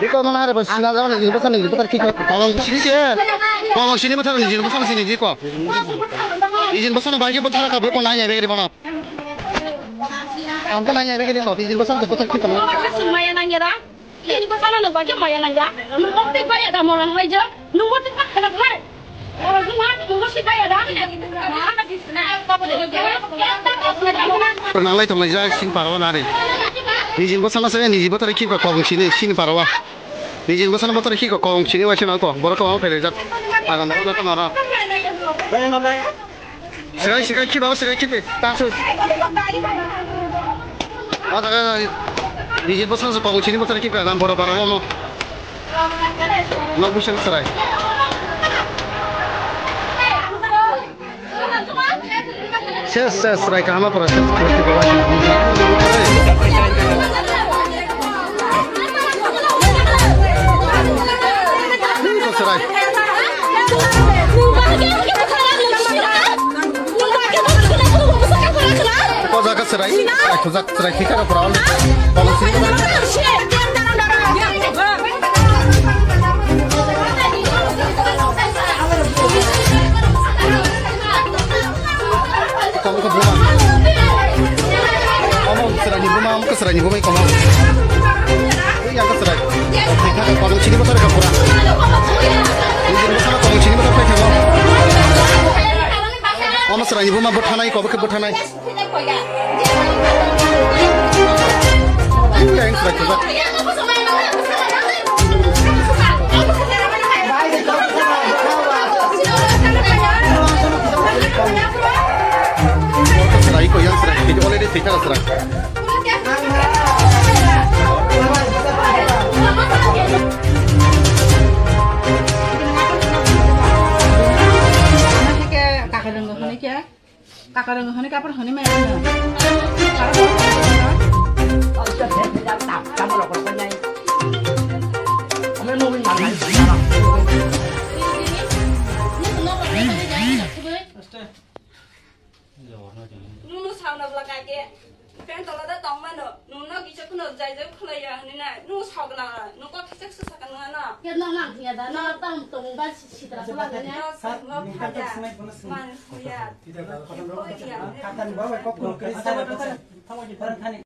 Diko mana ada bos singa zaman ini besan ini betul kiko kalau sini sih kalau sini betul izin besan sini diko izin besan bagi betul kalau kau nanya begini mana angkat nanya begini loh izin besan betul kiko Semaya nanya dah ini besan lo bagi maya nanya nunggu tiba ya dah orang aja nunggu tiba kenapa orang semua nunggu tiba ya dah pernah lagi teman saya sing parawan ada izin besan saya izin betul kiko kalau sini parawan izin besan betul kiko kalau sini macam apa baru kau mau pelajat akan ada kan orang sekarang kiko tahu ada izin besan kalau sini betul kiko kan baru parawan mau bisa serai saya serai kama proses seperti bawah serai kau jaga serai aku jaga serai kita ada problem kalau sini kamu ke rumah kamu keserah ibu kamu ini yang keserah kamu sini betul ke kurang ini bersama kamu sini betul ke kamu kamu serah ibu mah bertanai kau ke bertanai ini yang serah juga serai kau yang serai itu oleh dia tinggal serai kakak dengan hani kapan hani main Kan kalau ada tong mana, nuna kita kena jajan kena ya, ni nak, nu sahau kena, nu kau kisah susah kena na. Ya nang ya dah, nang tong tong bas citra sebelah ni. Katan bawa kau